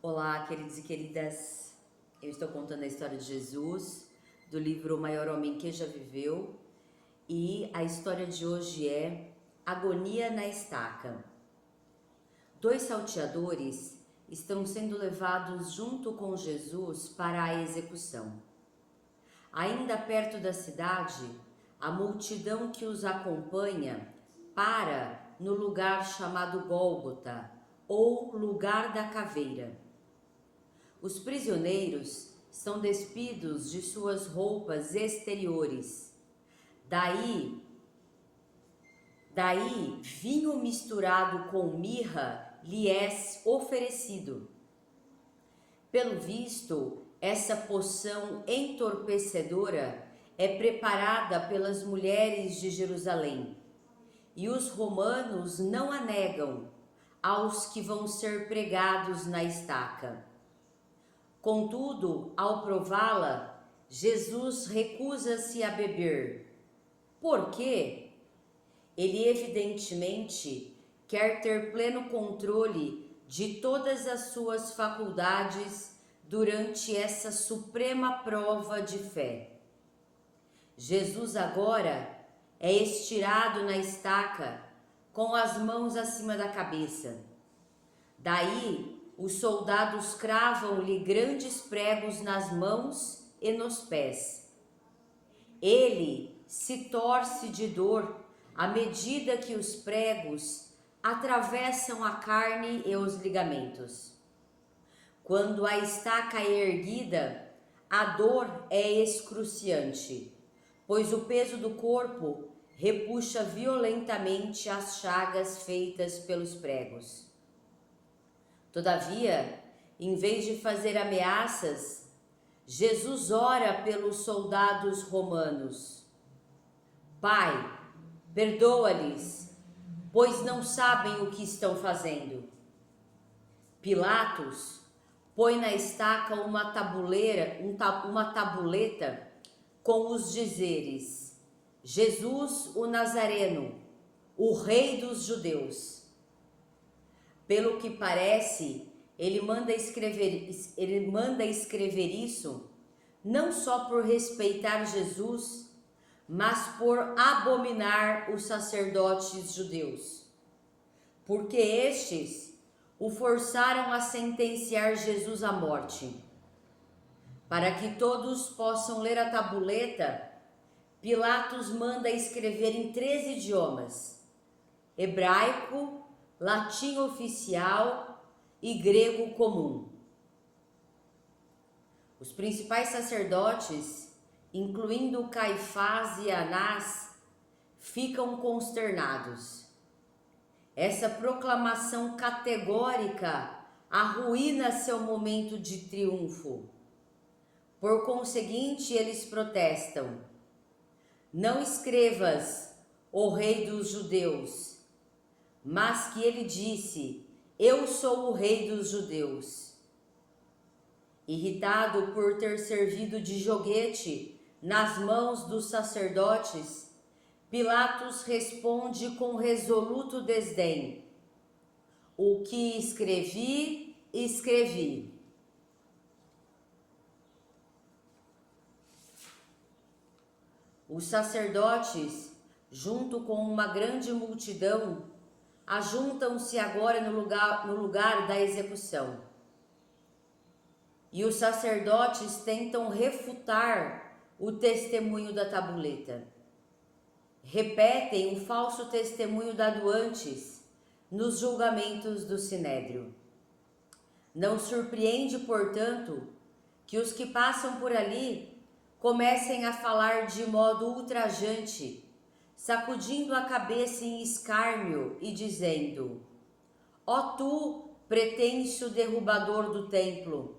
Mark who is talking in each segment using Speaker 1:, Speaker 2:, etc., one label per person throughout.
Speaker 1: Olá, queridos e queridas. Eu estou contando a história de Jesus, do livro O Maior Homem que Já Viveu, e a história de hoje é Agonia na Estaca. Dois salteadores estão sendo levados junto com Jesus para a execução. Ainda perto da cidade, a multidão que os acompanha para no lugar chamado Gólgota, ou Lugar da Caveira. Os prisioneiros são despidos de suas roupas exteriores. Daí, vinho misturado com mirra lhe é oferecido. Pelo visto, essa poção entorpecedora é preparada pelas mulheres de Jerusalém, e os romanos não a negam aos que vão ser pregados na estaca. Contudo, ao prová-la, Jesus recusa-se a beber. Por quê? Ele evidentemente quer ter pleno controle de todas as suas faculdades durante essa suprema prova de fé. Jesus agora é estirado na estaca com as mãos acima da cabeça. Daí, os soldados cravam-lhe grandes pregos nas mãos e nos pés. Ele se torce de dor à medida que os pregos atravessam a carne e os ligamentos. Quando a estaca é erguida, a dor é excruciante, pois o peso do corpo repuxa violentamente as chagas feitas pelos pregos. Todavia, em vez de fazer ameaças, Jesus ora pelos soldados romanos. Pai, perdoa-lhes, pois não sabem o que estão fazendo. Pilatos põe na estaca uma tabuleta com os dizeres: Jesus o Nazareno, o Rei dos Judeus. Pelo que parece, ele manda escrever isso não só por respeitar Jesus, mas por abominar os sacerdotes judeus, porque estes o forçaram a sentenciar Jesus à morte. Para que todos possam ler a tabuleta, Pilatos manda escrever em 3 idiomas: hebraico, latim oficial e grego comum. Os principais sacerdotes, incluindo Caifás e Anás, ficam consternados. Essa proclamação categórica arruína seu momento de triunfo. Por conseguinte, eles protestam: não escrevas, ó Rei dos Judeus, mas que ele disse: eu sou o Rei dos Judeus. Irritado por ter servido de joguete nas mãos dos sacerdotes, Pilatos responde com resoluto desdém: o que escrevi, escrevi. Os sacerdotes, junto com uma grande multidão, ajuntam-se agora no lugar da execução. E os sacerdotes tentam refutar o testemunho da tabuleta. Repetem o falso testemunho dado antes nos julgamentos do Sinédrio. Não surpreende, portanto, que os que passam por ali comecem a falar de modo ultrajante, sacudindo a cabeça em escárnio e dizendo: ó tu, pretenso derrubador do templo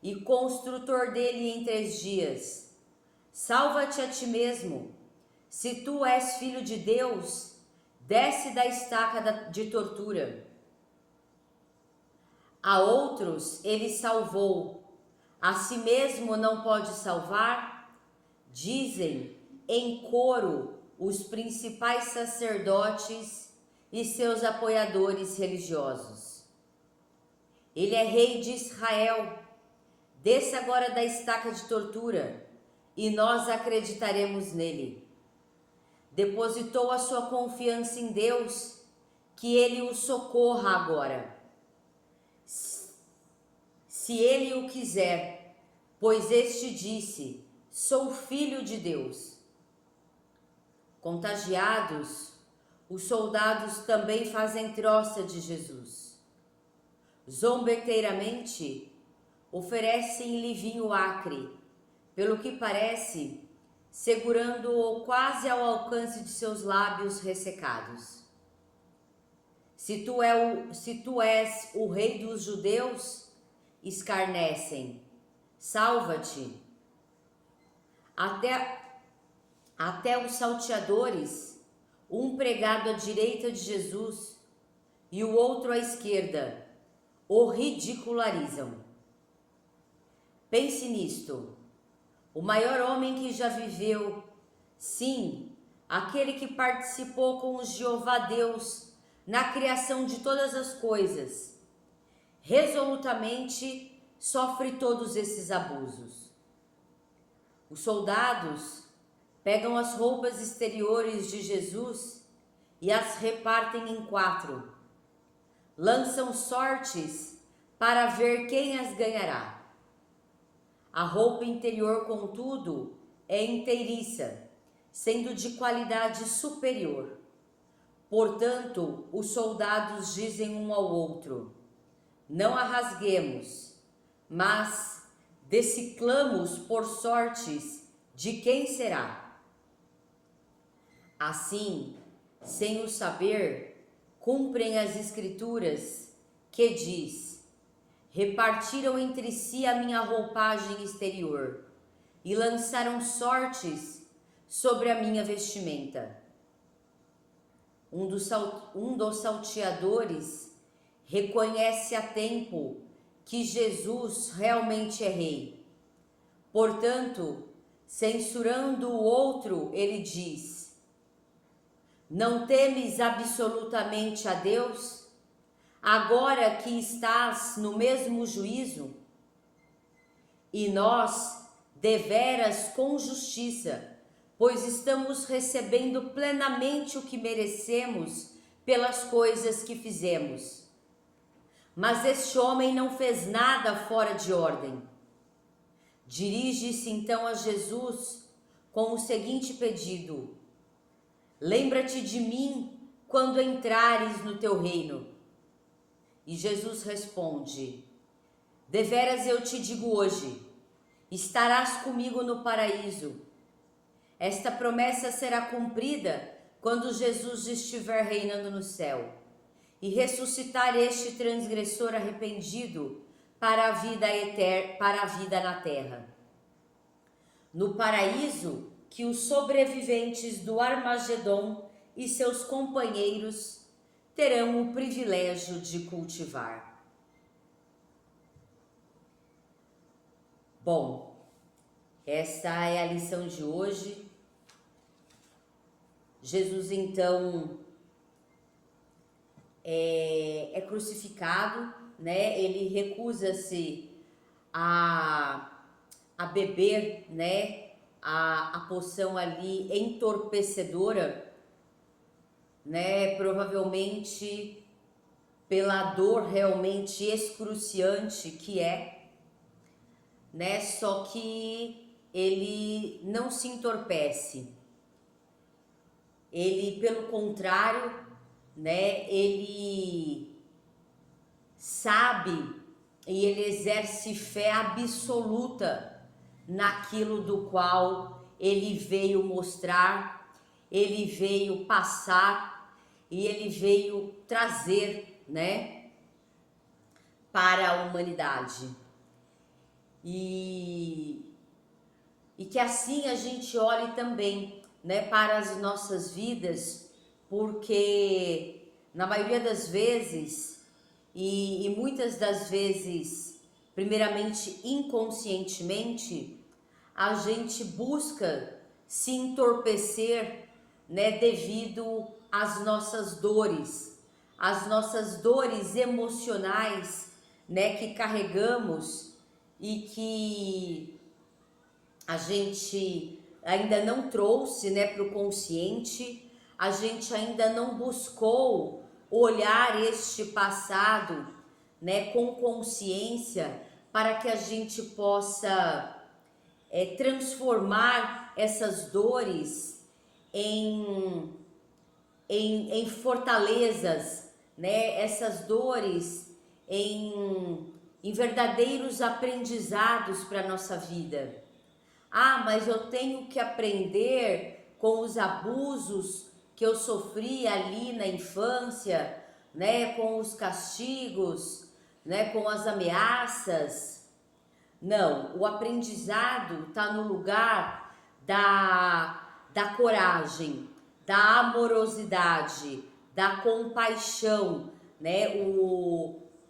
Speaker 1: e construtor dele em 3 dias, salva-te a ti mesmo. Se tu és filho de Deus, desce da estaca de tortura. A outros ele salvou, a si mesmo não pode salvar? Dizem em coro os principais sacerdotes e seus apoiadores religiosos. Ele é rei de Israel. Desça agora da estaca de tortura e nós acreditaremos nele. Depositou a sua confiança em Deus, que ele o socorra agora. Se ele o quiser, pois este disse: sou filho de Deus. Contagiados, os soldados também fazem troça de Jesus. Zombeteiramente, oferecem-lhe vinho acre, pelo que parece, segurando-o quase ao alcance de seus lábios ressecados. Se tu és o rei dos judeus, escarnecem, salva-te. Até os salteadores, um pregado à direita de Jesus e o outro à esquerda, o ridicularizam. Pense nisto, o maior homem que já viveu, sim, aquele que participou com o Jeová Deus na criação de todas as coisas, resolutamente sofre todos esses abusos. Os soldados pegam as roupas exteriores de Jesus e as repartem em 4. Lançam sortes para ver quem as ganhará. A roupa interior, contudo, é inteiriça, sendo de qualidade superior. Portanto, os soldados dizem um ao outro: não a rasguemos, mas deciclamos por sortes de quem será. Assim, sem o saber, cumprem as escrituras que diz: repartiram entre si a minha roupagem exterior e lançaram sortes sobre a minha vestimenta. Um dos salteadores reconhece a tempo que Jesus realmente é rei. Portanto, censurando o outro, ele diz: não temes absolutamente a Deus, agora que estás no mesmo juízo? E nós, deveras com justiça, pois estamos recebendo plenamente o que merecemos pelas coisas que fizemos. Mas este homem não fez nada fora de ordem. Dirige-se então a Jesus com o seguinte pedido: lembra-te de mim quando entrares no teu reino. E Jesus responde: deveras eu te digo hoje, estarás comigo no paraíso. Esta promessa será cumprida quando Jesus estiver reinando no céu e ressuscitar este transgressor arrependido para a vida eterna, para a vida na terra. No paraíso que os sobreviventes do Armagedon e seus companheiros terão o privilégio de cultivar. Bom, essa é a lição de hoje. Jesus então é crucificado, né? Ele recusa-se a beber, né? A poção ali entorpecedora, né? Provavelmente pela dor realmente excruciante que é, né? Só que ele não se entorpece. Ele, pelo contrário, né, ele sabe e ele exerce fé absoluta naquilo do qual ele veio mostrar, ele veio passar e ele veio trazer, né, para a humanidade. E que assim a gente olhe também, né, para as nossas vidas, porque na maioria das vezes e muitas das vezes, primeiramente inconscientemente, a gente busca se entorpecer, né, devido às nossas dores emocionais, né, que carregamos e que a gente ainda não trouxe, né, para o consciente, a gente ainda não buscou olhar este passado, né, com consciência, para que a gente possa transformar essas dores em, em fortalezas, né, essas dores em verdadeiros aprendizados para a nossa vida. Ah, mas eu tenho que aprender com os abusos que eu sofri ali na infância, né, com os castigos, né, com as ameaças. Não, o aprendizado está no lugar da coragem, da amorosidade, da compaixão, né?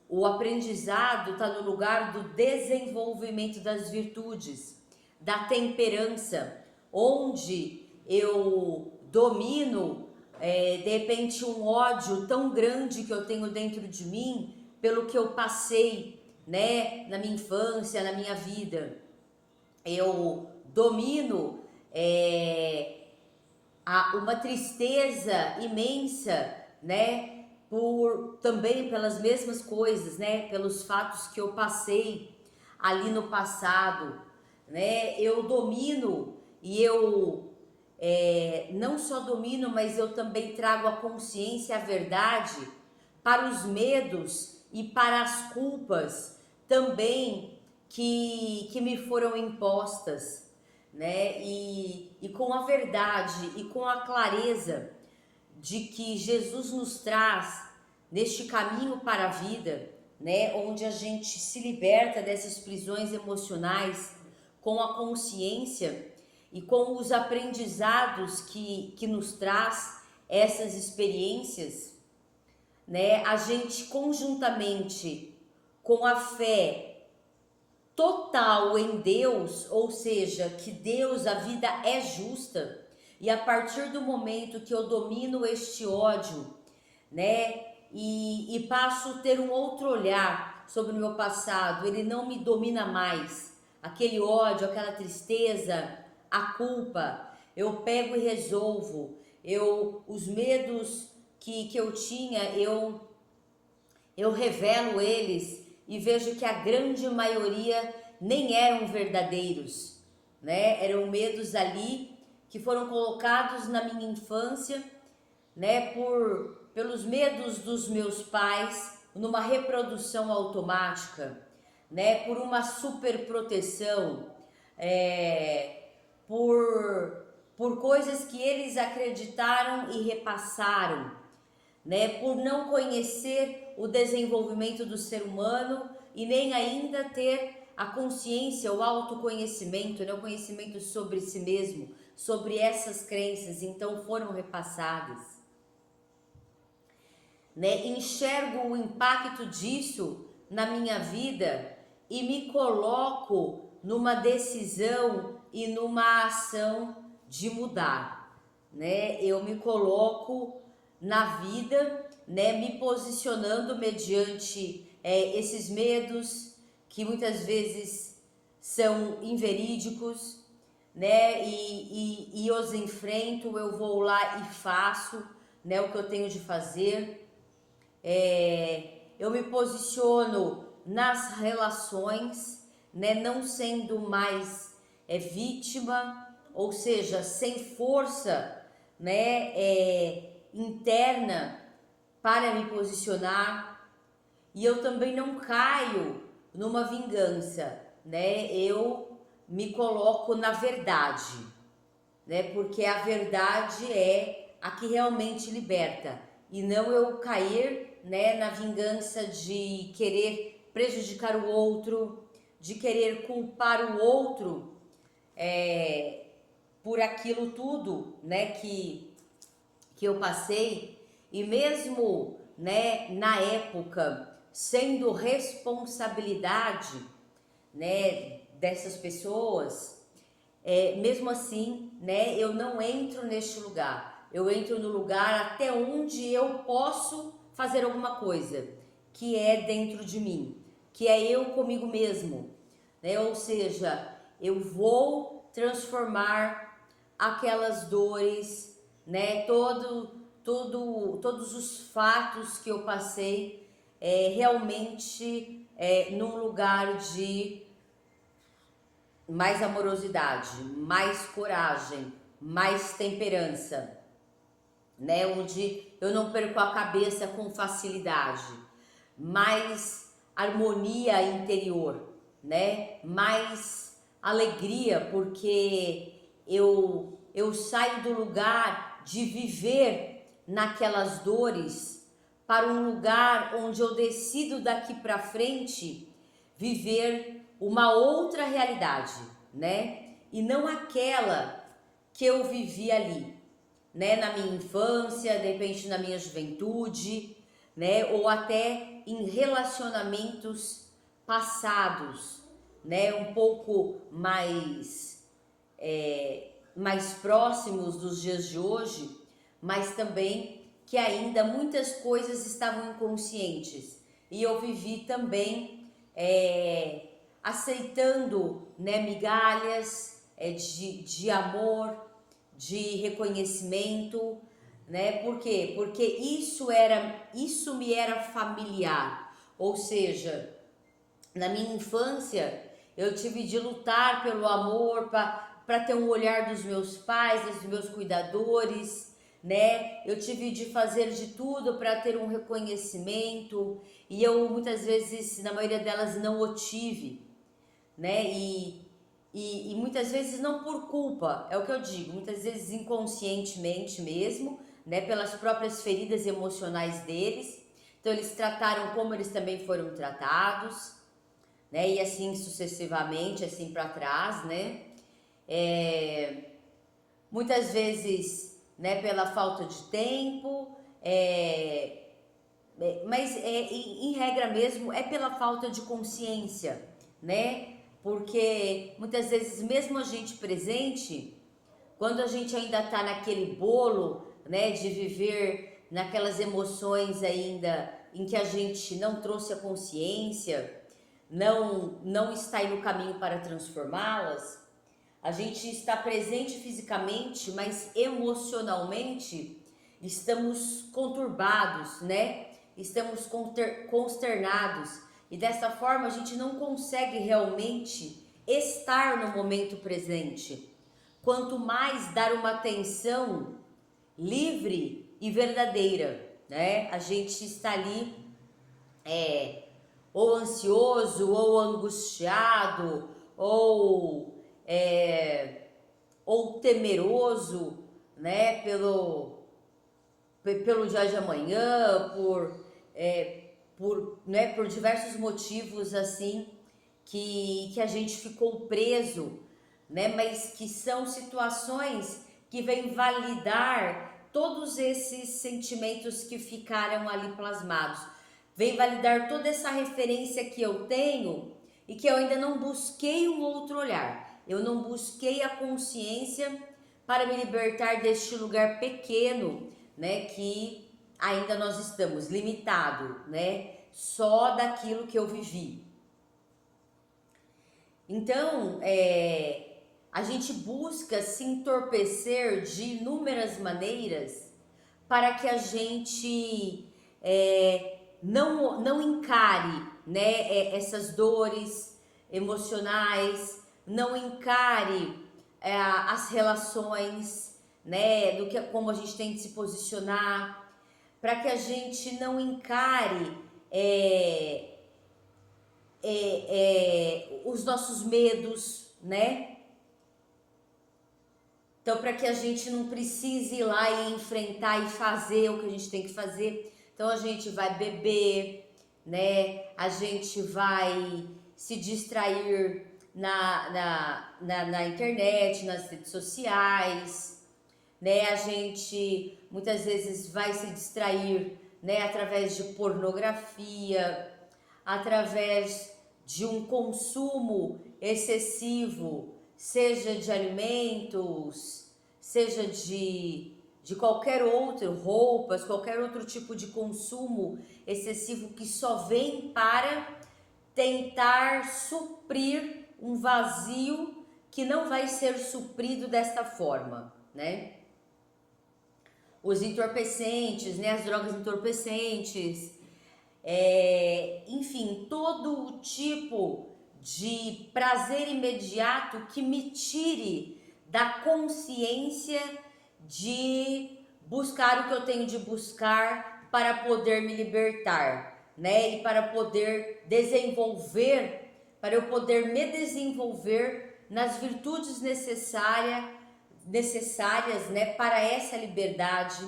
Speaker 1: O aprendizado está no lugar do desenvolvimento das virtudes, da temperança, onde eu domino, de repente, um ódio tão grande que eu tenho dentro de mim pelo que eu passei, né, na minha infância, na minha vida. Eu domino uma tristeza imensa, né, também pelas mesmas coisas, né, pelos fatos que eu passei ali no passado, né, eu domino e eu não só domino, mas eu também trago a consciência, a verdade, para os medos e para as culpas também que me foram impostas, né? E com a verdade e com a clareza de que Jesus nos traz neste caminho para a vida, né? Onde a gente se liberta dessas prisões emocionais com a consciência e com os aprendizados que nos traz essas experiências, né? A gente conjuntamente com a fé total em Deus, ou seja, que Deus, a vida é justa, e a partir do momento que eu domino este ódio, né, e passo a ter um outro olhar sobre o meu passado, ele não me domina mais, aquele ódio, aquela tristeza, a culpa, eu pego e resolvo, os medos que eu tinha, eu revelo eles e vejo que a grande maioria nem eram verdadeiros, né? Eram medos ali que foram colocados na minha infância, né? Pelos medos dos meus pais, numa reprodução automática, né? Por uma superproteção, por coisas que eles acreditaram e repassaram, né, por não conhecer o desenvolvimento do ser humano e nem ainda ter a consciência, o autoconhecimento, né, o conhecimento sobre si mesmo, sobre essas crenças, então foram repassadas. Né, enxergo o impacto disso na minha vida e me coloco numa decisão e numa ação de mudar, né? Eu me coloco na vida, né, me posicionando mediante esses medos que muitas vezes são inverídicos, né, e os enfrento, eu vou lá e faço, né, o que eu tenho de fazer. Eu me posiciono nas relações, né, não sendo mais vítima, ou seja, sem força, né, interna para me posicionar, e eu também não caio numa vingança, né? Eu me coloco na verdade, né? Porque a verdade é a que realmente liberta, e não eu cair, né, na vingança de querer prejudicar o outro, de querer culpar o outro por aquilo tudo, né, que eu passei, e mesmo, né, na época, sendo responsabilidade, né, dessas pessoas, mesmo assim, né, eu não entro neste lugar, eu entro no lugar até onde eu posso fazer alguma coisa, que é dentro de mim, que é eu comigo mesmo, né? Ou seja, eu vou transformar aquelas dores, né? Todos os fatos que eu passei realmente num lugar de mais amorosidade, mais coragem, mais temperança, né? Onde eu não perco a cabeça com facilidade, mais harmonia interior, né? Mais alegria, porque eu saio do lugar de viver naquelas dores para um lugar onde eu decido daqui para frente viver uma outra realidade, né? E não aquela que eu vivi ali, né? Na minha infância, de repente na minha juventude, né? Ou até em relacionamentos passados, né? Um pouco mais próximos dos dias de hoje, mas também que ainda muitas coisas estavam inconscientes. E eu vivi também aceitando, né, migalhas de amor, de reconhecimento, né? Por quê? Porque isso me era familiar. Ou seja, na minha infância eu tive de lutar pelo amor, para ter um olhar dos meus pais, dos meus cuidadores, né? Eu tive de fazer de tudo para ter um reconhecimento e eu muitas vezes, na maioria delas, não o tive, né? E muitas vezes não por culpa, é o que eu digo, muitas vezes inconscientemente mesmo, né? Pelas próprias feridas emocionais deles. Então eles trataram como eles também foram tratados, né? E assim sucessivamente, assim para trás, né? Muitas vezes, né? Pela falta de tempo, mas em regra mesmo é pela falta de consciência, né? Porque muitas vezes mesmo a gente presente, quando a gente ainda tá naquele bolo, né, de viver naquelas emoções ainda em que a gente não trouxe a consciência, não está aí no caminho para transformá-las, a gente está presente fisicamente, mas emocionalmente estamos conturbados, né? Estamos consternados e dessa forma a gente não consegue realmente estar no momento presente. Quanto mais dar uma atenção livre e verdadeira, né? A gente está ali ou ansioso, ou angustiado, ou temeroso, né? Pelo dia de amanhã, por diversos motivos assim que a gente ficou preso, né? Mas que são situações que vêm validar todos esses sentimentos que ficaram ali plasmados, vem validar toda essa referência que eu tenho e que eu ainda não busquei um outro olhar, eu não busquei a consciência para me libertar deste lugar pequeno, né, que ainda nós estamos limitado, né, só daquilo que eu vivi. Então, a gente busca se entorpecer de inúmeras maneiras para que a gente não encare, né, essas dores emocionais, não encare as relações, né, como a gente tem que se posicionar, para que a gente não encare os nossos medos, né? Então, para que a gente não precise ir lá e enfrentar e fazer o que a gente tem que fazer, então a gente vai beber, né? A gente vai se distrair na internet, nas redes sociais, né? A gente muitas vezes vai se distrair, né? Através de pornografia, através de um consumo excessivo, seja de alimentos, seja de qualquer outro, roupas, qualquer outro tipo de consumo excessivo que só vem para tentar suprir um vazio que não vai ser suprido desta forma, né? Os entorpecentes, né? As drogas entorpecentes, enfim, todo o tipo de prazer imediato que me tire da consciência de buscar o que eu tenho de buscar para poder me libertar, né? E para poder desenvolver, para eu poder me desenvolver nas virtudes necessárias, né, para essa liberdade,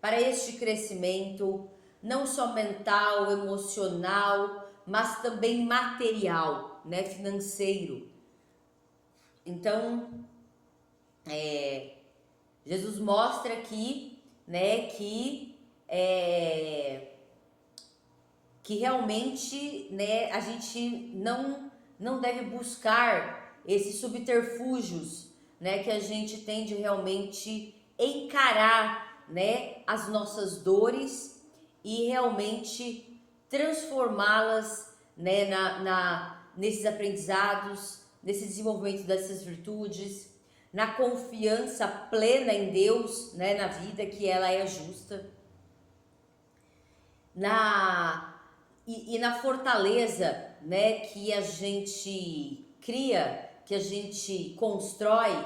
Speaker 1: para este crescimento, não só mental, emocional, mas também material, né, financeiro. Então, Jesus mostra aqui, né, que realmente, né, a gente não deve buscar esses subterfúgios, né, que a gente tem de realmente encarar, né, as nossas dores e realmente transformá-las, né, nesses aprendizados, nesse desenvolvimento dessas virtudes, na confiança plena em Deus, né, na vida, que ela é justa, e na fortaleza, né, que a gente cria, que a gente constrói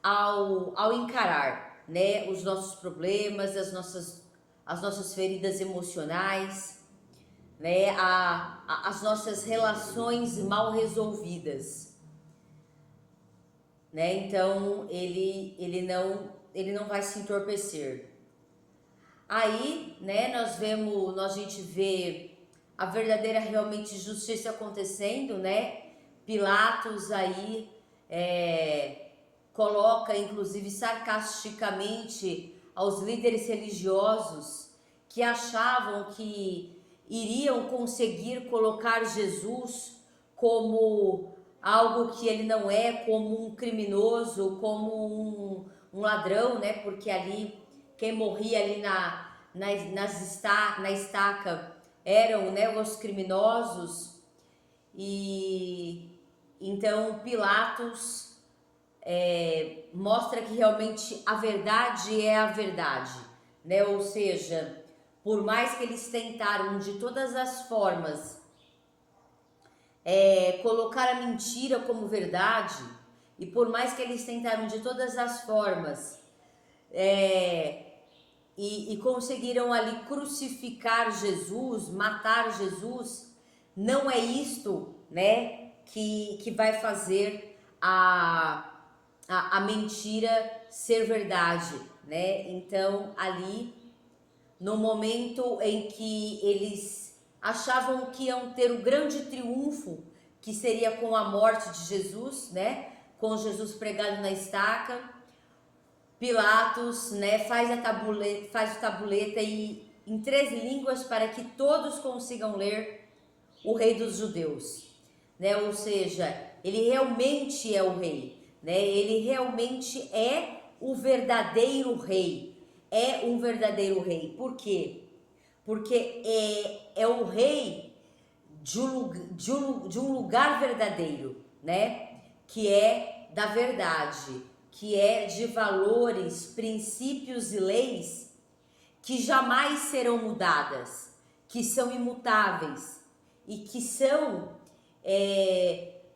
Speaker 1: ao encarar, né, os nossos problemas, as nossas feridas emocionais, né, as nossas relações mal resolvidas, né? Então ele não vai se entorpecer. Aí, né, a gente vê a verdadeira realmente justiça acontecendo, né? Pilatos aí coloca, inclusive sarcasticamente, aos líderes religiosos que achavam que iriam conseguir colocar Jesus como algo que ele não é, como um criminoso, como um ladrão, né? Porque ali quem morria ali na estaca eram, né, os criminosos. E então Pilatos mostra que realmente a verdade é a verdade, né? Ou seja, por mais que eles tentaram de todas as formas colocar a mentira como verdade, e por mais que eles tentaram de todas as formas e conseguiram ali crucificar Jesus, matar Jesus, não é isto, né, que vai fazer a mentira ser verdade, né? Então ali, no momento em que eles achavam que iam ter o grande triunfo, que seria com a morte de Jesus, né, com Jesus pregado na estaca, Pilatos, né, faz o tabuleta e em 13 línguas para que todos consigam ler o Rei dos Judeus, né? Ou seja, ele realmente é o rei, né? Ele realmente é o verdadeiro rei. É um verdadeiro rei. Por quê? Porque é o rei de um lugar verdadeiro, né? Que é da verdade, que é de valores, princípios e leis que jamais serão mudadas, que são imutáveis e que são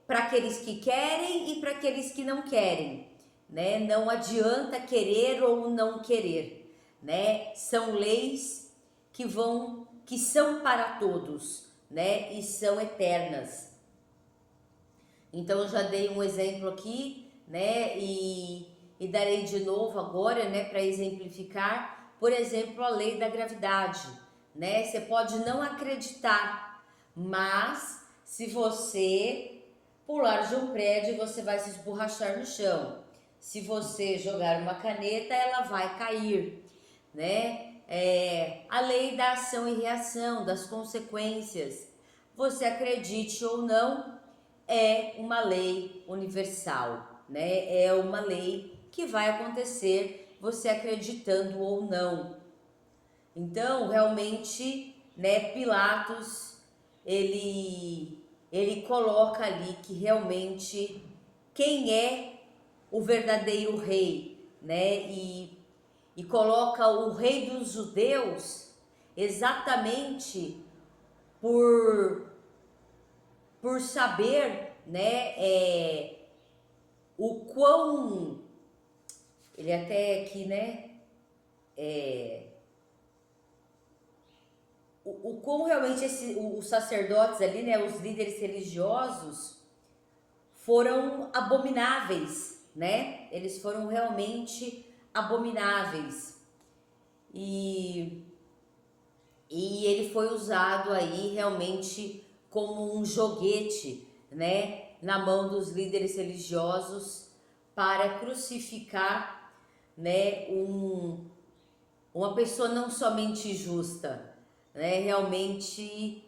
Speaker 1: para aqueles que querem e para aqueles que não querem, né? Não adianta querer ou não querer, né? São leis que são para todos, né? E são eternas. Então eu já dei um exemplo aqui, né? E darei de novo agora, né? Para exemplificar, por exemplo, a lei da gravidade, né? Você pode não acreditar, mas se você pular de um prédio, você vai se esborrachar no chão. Se você jogar uma caneta, ela vai cair, né? A lei da ação e reação, das consequências. Você acredite ou não, é uma lei universal, né? É uma lei que vai acontecer, você acreditando ou não. Então, realmente, né, Pilatos, ele ele coloca ali que realmente quem é o verdadeiro rei, né? E coloca o rei dos judeus exatamente por saber, né, o quão, ele até aqui, né, o quão realmente os sacerdotes ali, né, os líderes religiosos foram abomináveis, né, eles foram realmente abomináveis, e ele foi usado aí realmente como um joguete, né, na mão dos líderes religiosos para crucificar, né, uma pessoa não somente justa, né, realmente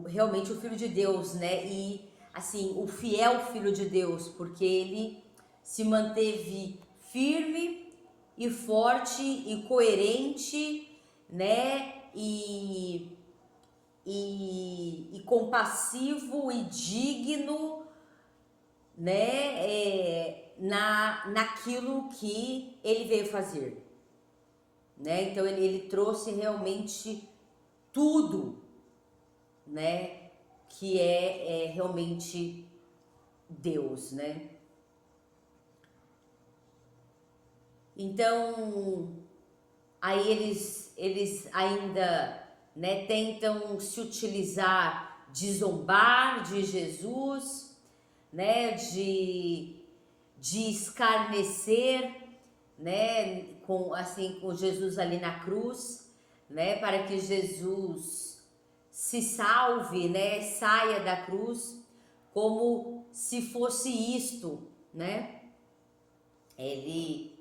Speaker 1: realmente o Filho de Deus, né, e assim, o fiel Filho de Deus, porque ele se manteve firme e forte e coerente, né, e compassivo e digno, né, naquilo que ele veio fazer, né? Então ele trouxe realmente tudo, né, que é realmente Deus, né? Então aí eles ainda, né, tentam se utilizar de zombar de Jesus, né, de escarnecer, né, com Jesus ali na cruz, né, para que Jesus se salve, né, saia da cruz, como se fosse isto, né? Ele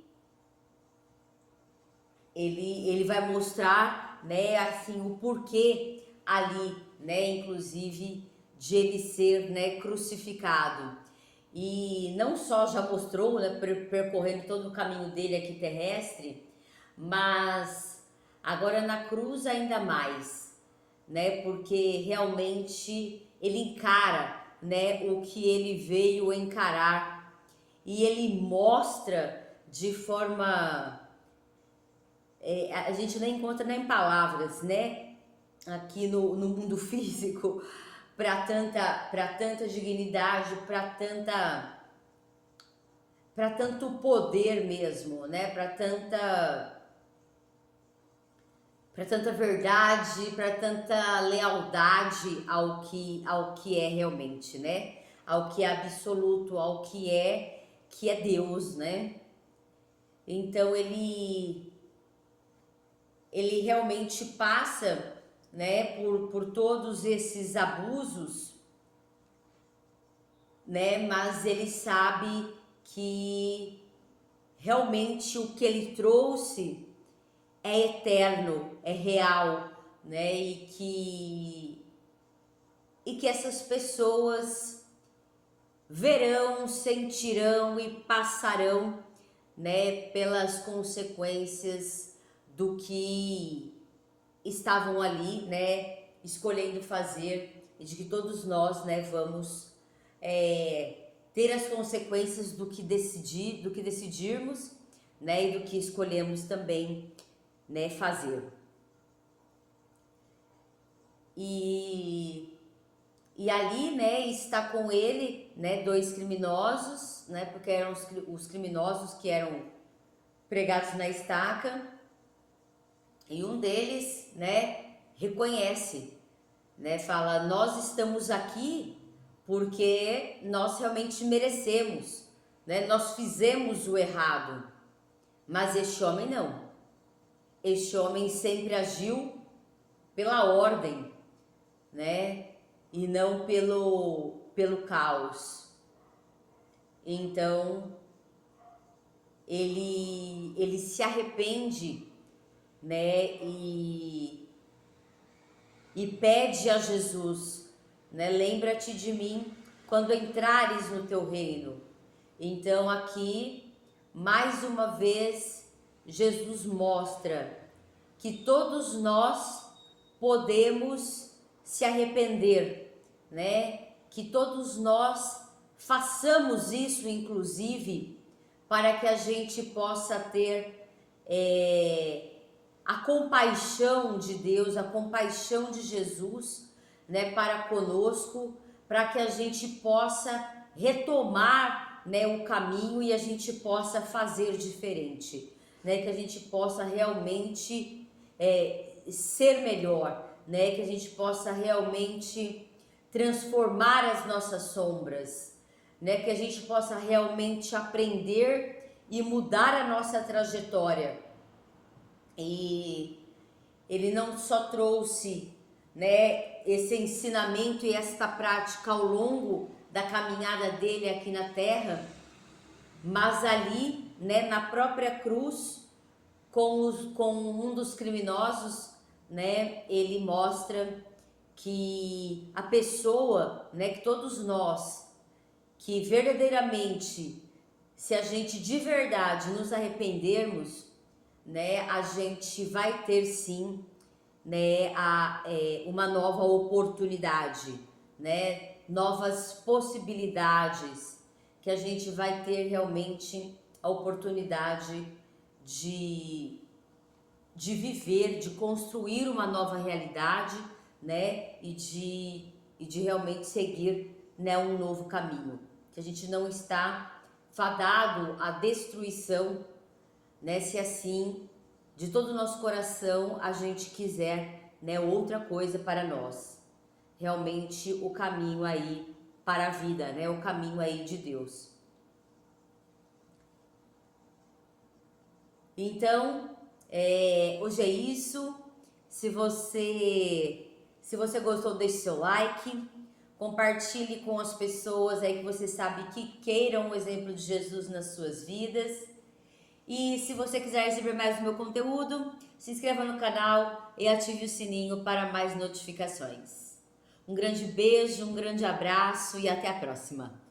Speaker 1: vai mostrar, né, assim, o porquê ali, né, inclusive de ele ser, né, crucificado. E não só já mostrou, né, percorrendo todo o caminho dele aqui terrestre, mas agora na cruz ainda mais, né, porque realmente ele encara, né, o que ele veio encarar, e ele mostra de forma, a gente não encontra nem palavras, né, aqui no mundo físico, para tanta dignidade, para tanto poder mesmo, né, para tanta verdade, para tanta lealdade ao que é realmente, né, ao que é absoluto, ao que é Deus, né? Então ele realmente passa, né, por todos esses abusos, né, mas ele sabe que realmente o que ele trouxe é eterno, é real, né, e que essas pessoas verão, sentirão e passarão, né, pelas consequências do que estavam ali, né, escolhendo fazer, e de que todos nós, né, vamos ter as consequências do que decidirmos, né, e do que escolhemos também, né, fazer. E ali, né, está com ele, né, dois criminosos, né, porque eram os criminosos que eram pregados na estaca, e um deles, né, reconhece, né, fala: nós estamos aqui porque nós realmente merecemos, né, nós fizemos o errado, mas este homem não. Este homem sempre agiu pela ordem, né, e não pelo caos. Então ele se arrepende, né, e pede a Jesus, né, lembra-te de mim quando entrares no teu reino. Então aqui, mais uma vez, Jesus mostra que todos nós podemos se arrepender, né? Que todos nós façamos isso, inclusive, para que a gente possa ter a compaixão de Deus, a compaixão de Jesus, né, para conosco, para que a gente possa retomar, né, o caminho e a gente possa fazer diferente, né, que a gente possa realmente ser melhor, né, que a gente possa realmente transformar as nossas sombras, né, que a gente possa realmente aprender e mudar a nossa trajetória. E ele não só trouxe, né, esse ensinamento e esta prática ao longo da caminhada dele aqui na terra, mas ali, né, na própria cruz, com um dos criminosos, né, ele mostra que a pessoa, né, que todos nós, que verdadeiramente, se a gente de verdade nos arrependermos, né, a gente vai ter sim, né, uma nova oportunidade, né, novas possibilidades, que a gente vai ter realmente a oportunidade de viver, de construir uma nova realidade, né, e de realmente seguir, né, um novo caminho, que a gente não está fadado à destruição, né, se assim, de todo o nosso coração, a gente quiser, né, outra coisa para nós. Realmente o caminho aí para a vida, né, o caminho aí de Deus. Então, hoje é isso. Se você gostou, deixe seu like, compartilhe com as pessoas aí que você sabe que queiram o exemplo de Jesus nas suas vidas. E se você quiser receber mais do meu conteúdo, se inscreva no canal e ative o sininho para mais notificações. Um grande beijo, um grande abraço e até a próxima!